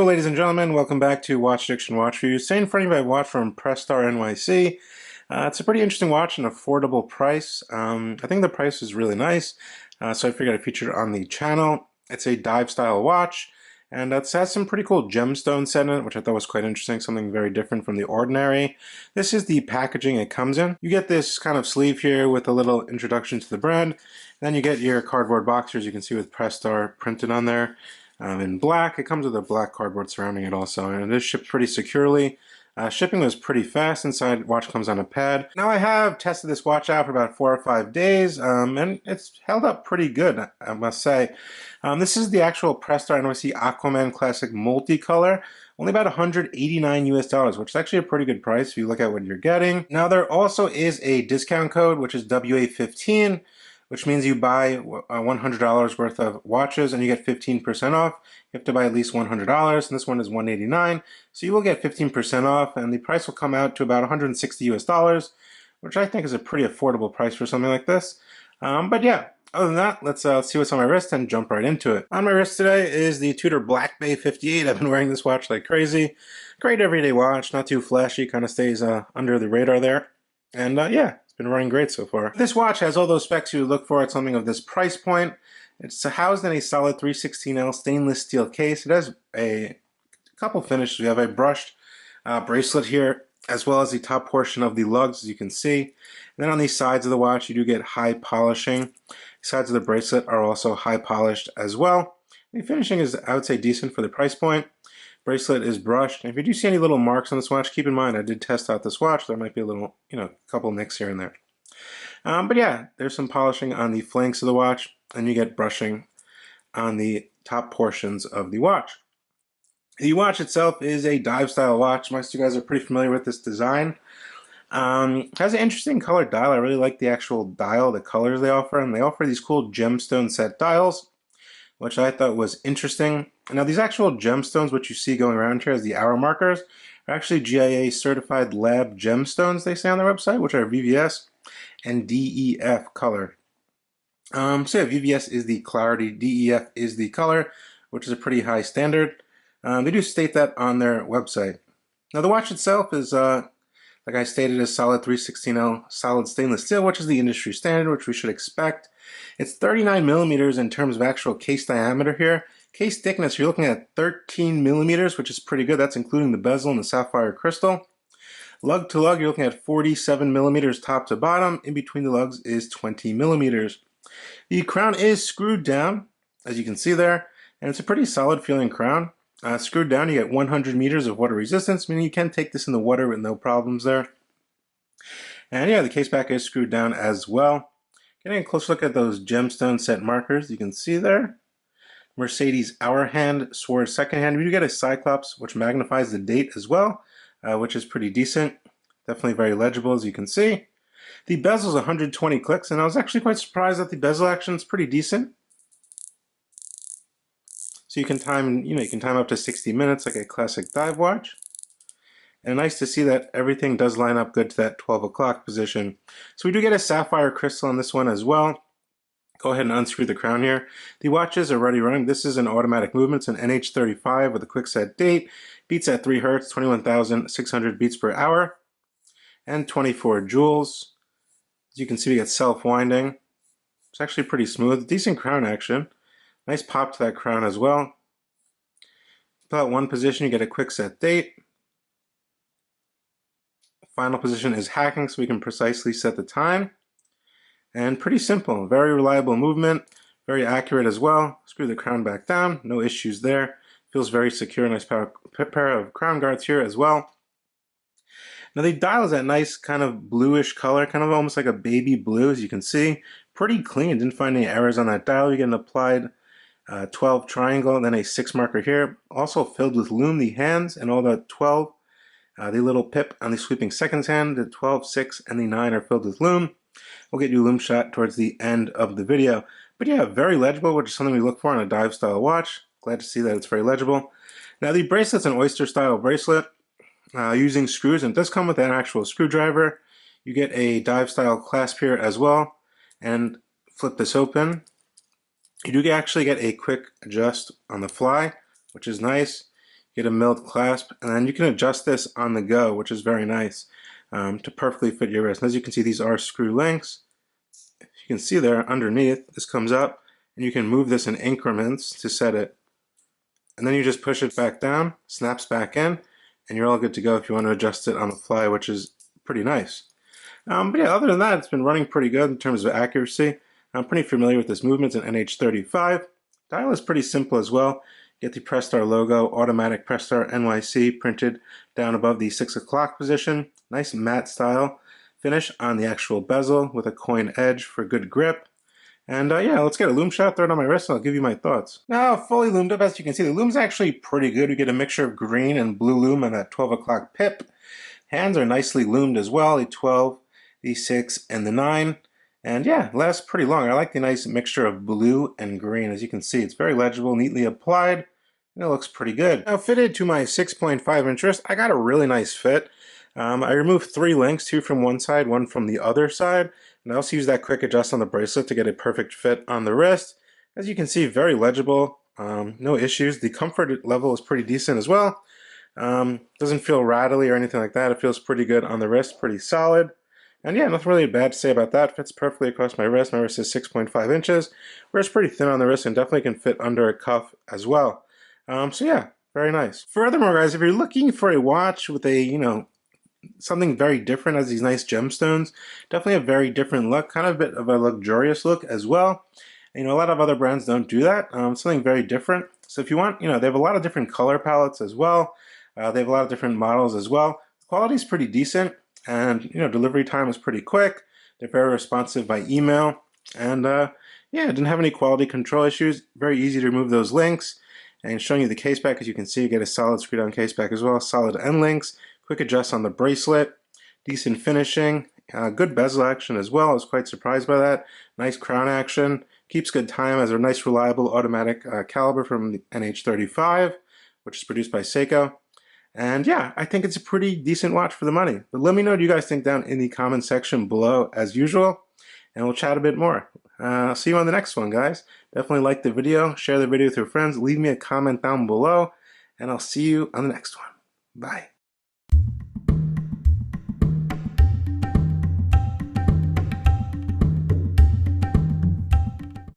ladies and gentlemen, welcome back to Watch Addiction Watch Review. Sitting in front of you, I have a watch from Prestar NYC. It's a pretty interesting watch, an affordable price. I think the price is really nice, so I figured I'd feature it on the channel. It's a dive style watch, and it has some pretty cool gemstone set in it, which I thought was quite interesting, something very different from the ordinary. This is the packaging it comes in. You get this kind of sleeve here with a little introduction to the brand. Then you get your cardboard box, as you can see, with Prestar printed on there. In black. It comes with a black cardboard surrounding it also, and it is shipped pretty securely. Shipping was pretty fast. Inside, watch comes on a pad. Now I have tested this watch out for about 4 or 5 days, and it's held up pretty good, I must say. This is the actual Prestar NYC Aquaman Classic Multicolor. Only about $189 US, which is actually a pretty good price if you look at what you're getting. Now there also is a discount code, which is WA15. Which means you buy $100 worth of watches and you get 15% off. You have to buy at least $100, and this one is $189. So you will get 15% off, and the price will come out to about $160 US, which I think is a pretty affordable price for something like this. But yeah, other than that, let's see what's on my wrist and jump right into it. On my wrist today is the Tudor Black Bay 58. I've been wearing this watch like crazy. Great everyday watch, not too flashy, kind of stays under the radar there. And yeah. Been running great so far. This watch has all those specs you would look for at something of this price point. It's housed in a solid 316L stainless steel case. It has a couple finishes. We have a brushed bracelet here, as well as the top portion of the lugs, as you can see. And then on the sides of the watch, you do get high polishing. The sides of the bracelet are also high polished as well. The finishing is, I would say, decent for the price point. Bracelet is brushed. And if you do see any little marks on this watch, keep in mind I did test out this watch. There might be a little, couple nicks here and there. But yeah, there's some polishing on the flanks of the watch, and you get brushing on the top portions of the watch. The watch itself is a dive style watch. Most of you guys are pretty familiar with this design. It has an interesting colored dial. I really like the actual dial, the colors they offer, and they offer these cool gemstone set dials, which I thought was interesting. Now these actual gemstones, which you see going around here as the hour markers, are actually GIA certified lab gemstones, they say on their website, which are VVS and DEF color. So yeah, VVS is the clarity, DEF is the color, which is a pretty high standard. They do state that on their website. Now the watch itself is, like I stated, is solid 316L solid stainless steel, which is the industry standard, which we should expect. It's 39 millimeters in terms of actual case diameter here. Case thickness, you're looking at 13 millimeters, which is pretty good. That's including the bezel and the sapphire crystal. Lug to lug, you're looking at 47 millimeters top to bottom. In between the lugs is 20 millimeters. The crown is screwed down, as you can see there, and it's a pretty solid feeling crown. Screwed down, you get 100 meters of water resistance, meaning you can take this in the water with no problems there. And yeah, the case back is screwed down as well. Getting a close look at those gemstone set markers, you can see there. Mercedes hour hand, Swords second hand. We do get a Cyclops, which magnifies the date as well, which is pretty decent. Definitely very legible, as you can see. The bezel is 120 clicks, and I was actually quite surprised that the bezel action is pretty decent. So you can time, you can time up to 60 minutes like a classic dive watch. And nice to see that everything does line up good to that 12 o'clock position. So we do get a sapphire crystal on this one as well. Go ahead and unscrew the crown here. The watch is already running. This is an automatic movement. It's an NH35 with a quick set date. Beats at 3 Hertz, 21,600 beats per hour, and 24 joules. As you can see, we get self-winding. It's actually pretty smooth. Decent crown action. Nice pop to that crown as well. About one position, you get a quick set date. Final position is hacking, so we can precisely set the time. And pretty simple, very reliable movement, very accurate as well. Screw the crown back down, no issues there. Feels very secure, nice pair of crown guards here as well. Now the dial is that nice kind of bluish color, kind of almost like a baby blue, as you can see. Pretty clean, didn't find any errors on that dial. You get an applied 12 triangle and then a 6 marker here. Also filled with lume, the hands and all the 12. The little pip on the sweeping seconds hand, the 12, 6, and the 9 are filled with lume. We'll get you a lume shot towards the end of the video. But yeah, very legible, which is something we look for on a dive style watch. Glad to see that it's very legible. Now the bracelet's an oyster style bracelet using screws, and it does come with an actual screwdriver. You get a dive style clasp here as well, and flip this open. You do actually get a quick adjust on the fly, which is nice. get a milled clasp, and then you can adjust this on the go, which is very nice, to perfectly fit your wrist. And as you can see, these are screw links. You can see there underneath, this comes up, and you can move this in increments to set it. And then you just push it back down, snaps back in, and you're all good to go if you want to adjust it on the fly, which is pretty nice. But yeah, other than that, it's been running pretty good in terms of accuracy. I'm pretty familiar with this movement. It's an NH35. Dial is pretty simple as well. You get the Prestar logo, automatic Prestar NYC printed down above the 6 o'clock position. Nice matte style finish on the actual bezel with a coin edge for good grip. And yeah, let's get a loom shot, throw it on my wrist, and I'll give you my thoughts. Now, fully loomed up, as you can see, the loom's actually pretty good. We get a mixture of green and blue loom on that 12 o'clock pip. Hands are nicely loomed as well, the 12, the 6, and the 9. And yeah, lasts pretty long. I like the nice mixture of blue and green. As you can see, it's very legible, neatly applied, and it looks pretty good. Now, fitted to my 6.5 inch wrist, I got a really nice fit. I removed 3 links, 2 from one side, 1 from the other side. And I also use that quick adjust on the bracelet to get a perfect fit on the wrist. As you can see, very legible, no issues. The comfort level is pretty decent as well. Doesn't feel rattly or anything like that. It feels pretty good on the wrist, pretty solid. And yeah, nothing really bad to say about that. Fits perfectly across my wrist. My wrist is 6.5 inches. Wrist pretty thin on the wrist and definitely can fit under a cuff as well. So yeah, very nice. Furthermore, guys, if you're looking for a watch with a, something very different, as these nice gemstones, definitely a very different look, kind of a bit of a luxurious look as well. A lot of other brands don't do that. Something very different. So if you want, they have a lot of different color palettes as well. They have a lot of different models as well. The quality is pretty decent, and delivery time is pretty quick. They're very responsive by email, and yeah, didn't have any quality control issues. Very easy to remove those links. And showing you the case back, as you can see, you get a solid screw down case back as well, solid end links. Quick adjust on the bracelet, decent finishing, good bezel action as well. I was quite surprised by that. Nice crown action, keeps good time, as a nice reliable automatic caliber from the NH35, which is produced by Seiko. And yeah, I think it's a pretty decent watch for the money. But let me know what you guys think down in the comment section below as usual, and we'll chat a bit more. I'll see you on the next one, guys. Definitely like the video, share the video with your friends, leave me a comment down below, and I'll see you on the next one. Bye.